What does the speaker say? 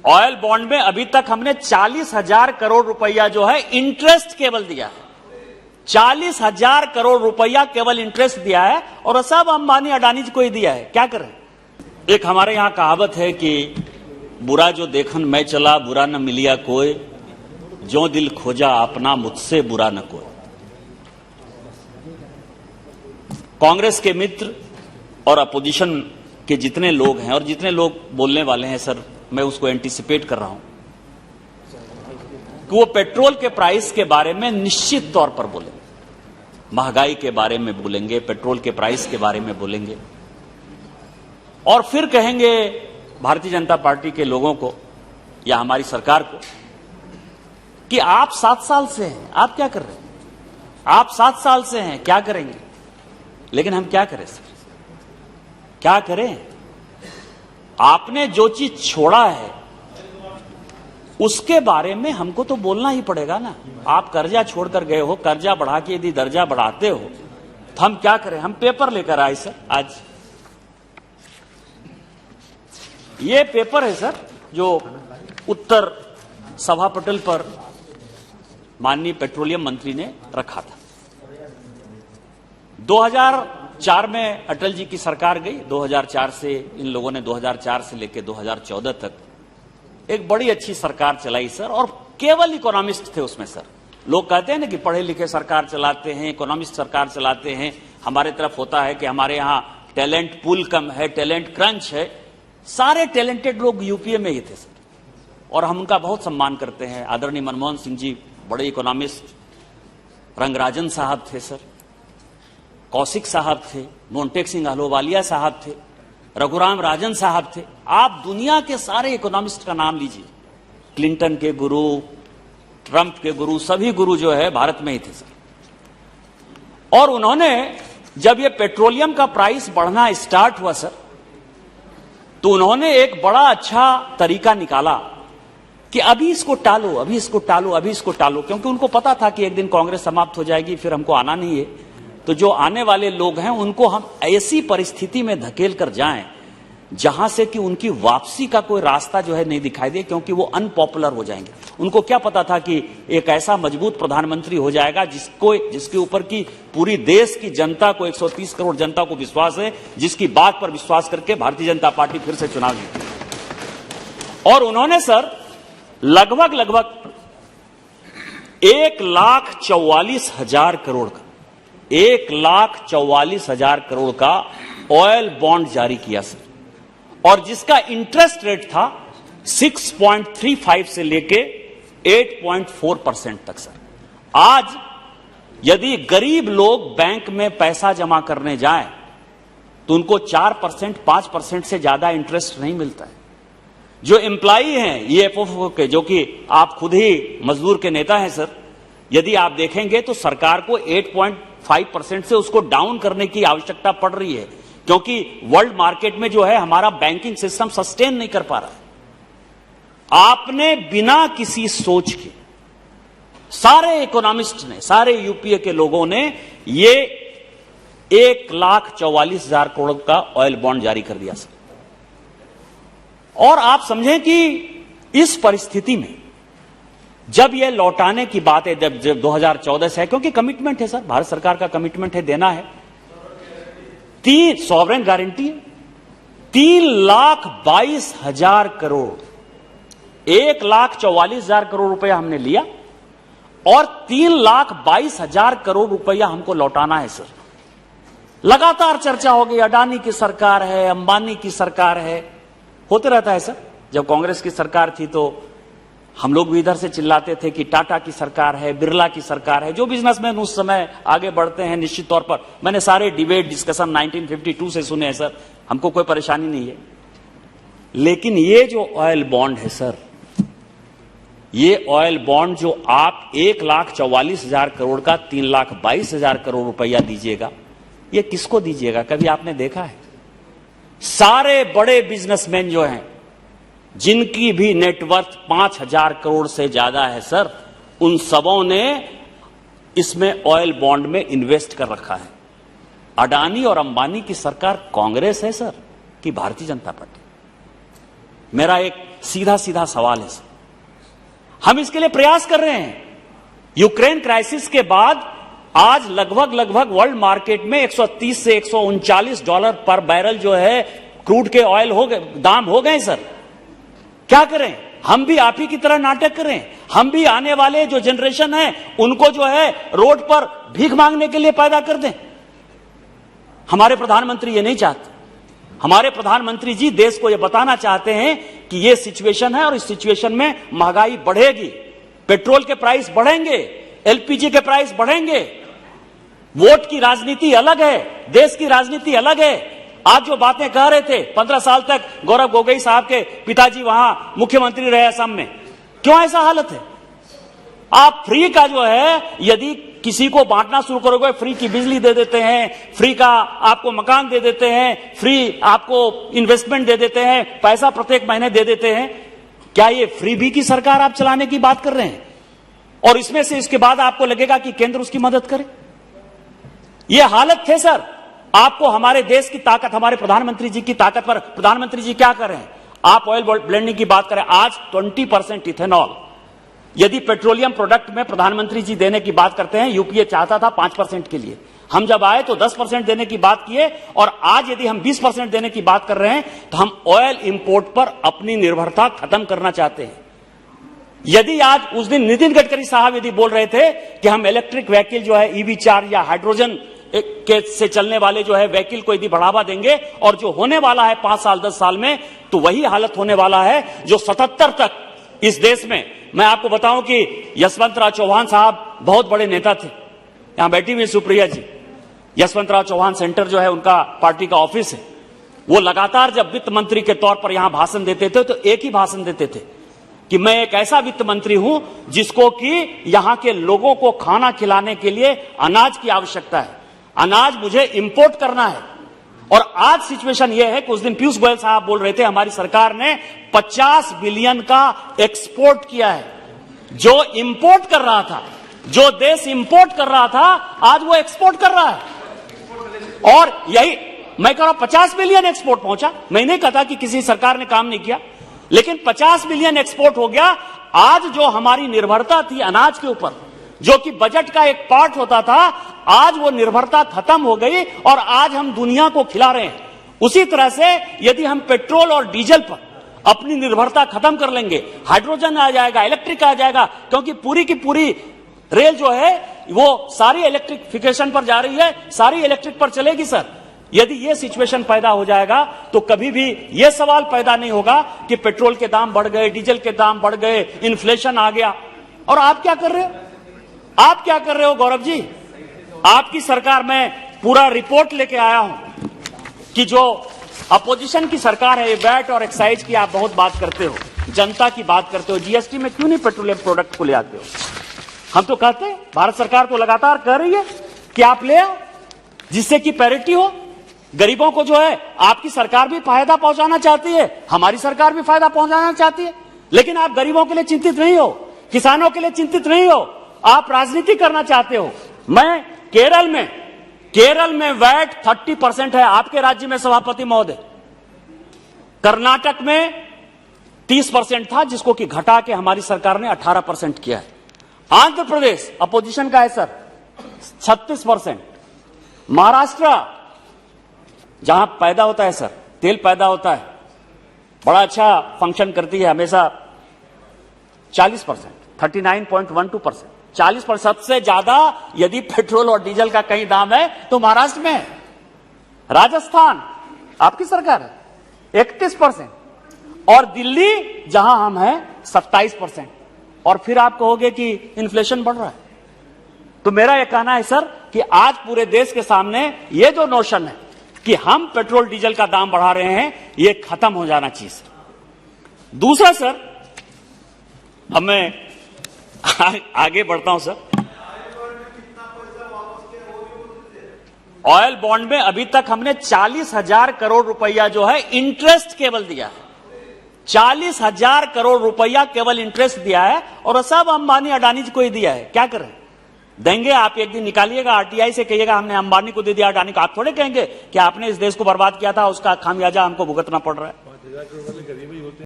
Oil bond में अभी तक हमने 40,000 करोड़ रुपया जो है इंटरेस्ट केवल दिया है। 40,000 करोड़ रुपया केवल इंटरेस्ट दिया है और सब अंबानी अडानी को ही दिया है। क्या करें? एक हमारे यहां कहावत है कि बुरा जो देखन मैं चला, बुरा न मिलिया कोई, जो दिल खोजा अपना मुझसे बुरा न कोई। कांग्रेस के मित्र और अपोजिशन के जितने लोग हैं और जितने लोग बोलने वाले हैं सर, मैं उसको एंटीसिपेट कर रहा हूं कि वो पेट्रोल के प्राइस के बारे में निश्चित तौर पर बोलेंगे, महंगाई के बारे में बोलेंगे, पेट्रोल के प्राइस के बारे में बोलेंगे और फिर कहेंगे भारतीय जनता पार्टी के लोगों को या हमारी सरकार को कि आप 7 साल से हैं, आप क्या कर रहे हैं? आप 7 साल से हैं, क्या करेंगे? लेकिन हम क्या करें सर? क्या करें? आपने जो चीज छोड़ा है उसके बारे में हमको तो बोलना ही पड़ेगा ना। आप कर्जा छोड़कर गए हो, कर्जा बढ़ा के यदि दर्जा बढ़ाते हो तो हम क्या करें? हम पेपर लेकर आए सर। आज ये पेपर है सर जो उत्तर सभा पटल पर माननीय पेट्रोलियम मंत्री ने रखा था। 2004 में अटल जी की सरकार गई। 2004 से इन लोगों ने 2004 से लेकर 2014 तक एक बड़ी अच्छी सरकार चलाई सर, और केवल इकोनॉमिस्ट थे उसमें सर। लोग कहते हैं ना कि पढ़े लिखे सरकार चलाते हैं, इकोनॉमिस्ट सरकार चलाते हैं। हमारे तरफ होता है कि हमारे यहां टैलेंट पूल कम है, टैलेंट क्रंच है। सारे टैलेंटेड लोग यूपीए में ही थे सर, और हम उनका बहुत सम्मान करते हैं। आदरणीय मनमोहन सिंह जी बड़े इकोनॉमिस्ट, रंगराजन साहब थे सर, कौशिक साहब थे, मोन्टेक सिंह अहलूवालिया साहब थे, रघुराम राजन साहब थे। आप दुनिया के सारे इकोनॉमिस्ट का नाम लीजिए, क्लिंटन के गुरु, ट्रंप के गुरु, सभी गुरु जो है भारत में ही थे सर। और उन्होंने जब ये पेट्रोलियम का प्राइस बढ़ना स्टार्ट हुआ सर, तो उन्होंने एक बड़ा अच्छा तरीका निकाला कि अभी इसको टालो, अभी इसको टालो, अभी इसको टालो, क्योंकि उनको पता था कि एक दिन कांग्रेस समाप्त हो जाएगी, फिर हमको आना नहीं है। तो जो आने वाले लोग हैं उनको हम ऐसी परिस्थिति में धकेल कर जाएं जहां से कि उनकी वापसी का कोई रास्ता जो है नहीं दिखाई दे, क्योंकि वो अनपॉपुलर हो जाएंगे। उनको क्या पता था कि एक ऐसा मजबूत प्रधानमंत्री हो जाएगा जिसके ऊपर की पूरी देश की जनता को, 130 करोड़ जनता को विश्वास है, जिसकी बात पर विश्वास करके भारतीय जनता पार्टी फिर से चुनाव जीती। और उन्होंने सर लगभग 1,44,000 करोड़ का 1,44,000 करोड़ का ऑयल बॉन्ड जारी किया सर, और जिसका इंटरेस्ट रेट था 6.35 से लेके 8.4% तक सर। आज यदि गरीब लोग बैंक में पैसा जमा करने जाएं तो उनको 4%, 5% से ज्यादा इंटरेस्ट नहीं मिलता है। जो एम्प्लॉई हैं ईएफओ के, जो कि आप खुद ही मजदूर के नेता हैं सर, यदि आप देखेंगे तो सरकार को 8.5% से उसको डाउन करने की आवश्यकता पड़ रही है, क्योंकि वर्ल्ड मार्केट में जो है हमारा बैंकिंग सिस्टम सस्टेन नहीं कर पा रहा। आपने बिना किसी सोच के, सारे इकोनॉमिस्ट ने, सारे यूपीए के लोगों ने ये 1,44,000 करोड़ का ऑयल बॉन्ड जारी कर दिया सर। और आप समझें कि इस परिस्थिति में जब यह लौटाने की बात है, जब 2014 से है, क्योंकि कमिटमेंट है सर, भारत सरकार का कमिटमेंट है, देना है। 3 सॉवरेन गारंटी है, 3,22,000 करोड़, 1,44,000 करोड़ रुपया हमने लिया और 3,22,000 करोड़ रुपया हमको लौटाना है सर। लगातार चर्चा हो गई, अडानी की सरकार है, अंबानी की सरकार है, होते रहता है सर। जब कांग्रेस की सरकार थी तो हम लोग भी इधर से चिल्लाते थे कि टाटा की सरकार है, बिरला की सरकार है। जो बिजनेसमैन उस समय आगे बढ़ते हैं, निश्चित तौर पर मैंने सारे डिबेट डिस्कशन 1952 से सुने हैं सर, हमको कोई परेशानी नहीं है। लेकिन ये जो ऑयल बॉन्ड है सर, ये ऑयल बॉन्ड जो आप 1,44,000 करोड़ का 3,22,000 करोड़ रुपया दीजिएगा, ये किसको दीजिएगा? कभी आपने देखा है? सारे बड़े बिजनेसमैन जो हैं, जिनकी भी नेटवर्थ 5,000 करोड़ से ज्यादा है सर, उन सबों ने इसमें ऑयल बॉन्ड में इन्वेस्ट कर रखा है। अडानी और अंबानी की सरकार कांग्रेस है सर कि भारतीय जनता पार्टी? मेरा एक सीधा सीधा सवाल है सर। हम इसके लिए प्रयास कर रहे हैं। यूक्रेन क्राइसिस के बाद आज लगभग वर्ल्ड मार्केट में 130 से 139 डॉलर पर बैरल जो है क्रूड के ऑयल हो गए, दाम हो गए सर। क्या करें? हम भी आप ही की तरह नाटक करें? हम भी आने वाले जो जनरेशन है उनको जो है रोड पर भीख मांगने के लिए पैदा कर दें? हमारे प्रधानमंत्री ये नहीं चाहते। हमारे प्रधानमंत्री जी देश को ये बताना चाहते हैं कि ये सिचुएशन है और इस सिचुएशन में महंगाई बढ़ेगी, पेट्रोल के प्राइस बढ़ेंगे, एलपीजी के प्राइस बढ़ेंगे। वोट की राजनीति अलग है, देश की राजनीति अलग है। आज जो बातें कह रहे थे, 15 साल तक गौरव गोगोई साहब के पिताजी वहां मुख्यमंत्री रहे असम में, क्यों ऐसा हालत है? आप फ्री का जो है यदि किसी को बांटना शुरू करोगे, फ्री की बिजली दे देते हैं, फ्री का आपको मकान दे देते हैं, फ्री आपको इन्वेस्टमेंट दे देते हैं, पैसा प्रत्येक महीने दे देते हैं, क्या ये फ्री बी की सरकार आप चलाने की बात कर रहे हैं? और इसमें से इसके बाद आपको लगेगा कि केंद्र उसकी मदद करे? ये हालत थे सर। आपको हमारे देश की ताकत, हमारे प्रधानमंत्री जी की ताकत पर प्रधानमंत्री जी क्या कर रहे हैं? आप ऑयल ब्लेंडिंग की बात करें, आज 20% इथेनॉल यदि पेट्रोलियम प्रोडक्ट में प्रधानमंत्री जी देने की बात करते हैं, यूपीए चाहता था 5% के लिए, हम जब आए तो 10% देने की बात किए, और आज यदि हम 20% देने की बात कर रहे हैं तो हम ऑयल इंपोर्ट पर अपनी निर्भरता खत्म करना चाहते हैं। यदि आज उस दिन नितिन गडकरी साहब यदि बोल रहे थे कि हम इलेक्ट्रिक व्हीकल जो है ईवी 4 या हाइड्रोजन के से चलने वाले जो है व्हीकल को यदि बढ़ावा देंगे, और जो होने वाला है 5 साल 10 साल में, तो वही हालत होने वाला है जो 77 तक इस देश में। मैं आपको बताऊं कि यशवंतराव चौहान साहब बहुत बड़े नेता थे। यहां बैठी हुई सुप्रिया जी, यशवंतराव चौहान सेंटर जो है उनका पार्टी का ऑफिस है। वो लगातार जब वित्त मंत्री के तौर पर यहां भाषण देते थे तो एक ही भाषण देते थे कि मैं एक ऐसा वित्त मंत्री हूं जिसको कि यहां के लोगों को खाना खिलाने के लिए अनाज की आवश्यकता है, अनाज मुझे इंपोर्ट करना है। और आज सिचुएशन यह है कि उस दिन पीयूष गोयल साहब बोल रहे थे हमारी सरकार ने 50 बिलियन का एक्सपोर्ट किया है। जो इंपोर्ट कर रहा था, जो देश इंपोर्ट कर रहा था, आज वो एक्सपोर्ट कर रहा है। और यही मैं कह रहा हूं, 50 बिलियन एक्सपोर्ट पहुंचा। मैं नहीं कहता कि किसी सरकार ने काम नहीं किया, लेकिन 50 बिलियन एक्सपोर्ट हो गया। आज जो हमारी निर्भरता थी अनाज के ऊपर, जो कि बजट का एक पार्ट होता था, आज वो निर्भरता खत्म हो गई और आज हम दुनिया को खिला रहे हैं। उसी तरह से यदि हम पेट्रोल और डीजल पर अपनी निर्भरता खत्म कर लेंगे, हाइड्रोजन आ जाएगा, इलेक्ट्रिक आ जाएगा, क्योंकि पूरी की पूरी रेल जो है वो सारी इलेक्ट्रिफिकेशन पर जा रही है, सारी इलेक्ट्रिक पर चलेगी सर। यदि ये सिचुएशन पैदा हो जाएगा तो कभी भी ये सवाल पैदा नहीं होगा कि पेट्रोल के दाम बढ़ गए, डीजल के दाम बढ़ गए, इन्फ्लेशन आ गया। और आप क्या कर रहे हो? आप क्या कर रहे हो गौरव जी? आपकी सरकार में पूरा रिपोर्ट लेके आया हूं कि जो अपोजिशन की सरकार है, वैट और एक्साइज की आप बहुत बात करते हो, जनता की बात करते हो, जीएसटी में क्यों नहीं पेट्रोलियम प्रोडक्ट को ले आते हो? हम तो कहते हैं, भारत सरकार तो लगातार कह रही है कि आप ले आओ जिससे कि पैरिटी हो। गरीबों को जो है आपकी सरकार भी फायदा पहुंचाना चाहती है, हमारी सरकार भी फायदा पहुंचाना चाहती है, लेकिन आप गरीबों के लिए चिंतित नहीं हो, किसानों के लिए चिंतित नहीं हो, आप राजनीति करना चाहते हो। मैं केरल में वैट 30% है, आपके राज्य में सभापति महोदय। कर्नाटक में 30% था, जिसको कि घटा के हमारी सरकार ने 18% किया है। आंध्र प्रदेश अपोजिशन का है सर 36%। महाराष्ट्र जहां पैदा होता है सर, तेल पैदा होता है, बड़ा अच्छा फंक्शन करती है हमेशा, 40%, 39.12%, 40%। सबसे ज्यादा यदि पेट्रोल और डीजल का कहीं दाम है तो महाराष्ट्र में है। राजस्थान आपकी सरकार है 31%, और दिल्ली जहां हम हैं 27%। और फिर आप कहोगे कि इन्फ्लेशन बढ़ रहा है। तो मेरा यह कहना है सर कि आज पूरे देश के सामने ये जो नोशन है कि हम पेट्रोल डीजल का दाम बढ़ा रहे हैं, ये खत्म हो जाना चाहिए सर। दूसरा सर, अब मैं आगे बढ़ता हूं सर। ऑयल बॉन्ड में अभी तक हमने 40,000 करोड़ रुपया जो है इंटरेस्ट केवल दिया है। 40,000 करोड़ रुपया केवल इंटरेस्ट दिया है, और सब अंबानी अडानी को ही दिया है। क्या करें? देंगे आप एक दिन निकालिएगा, आरटीआई से कहिएगा हमने अंबानी को दे दिया, अडानी को। आप थोड़े कहेंगे कि आपने इस देश को बर्बाद किया था, उसका खामियाजा हमको भुगतना पड़ रहा है।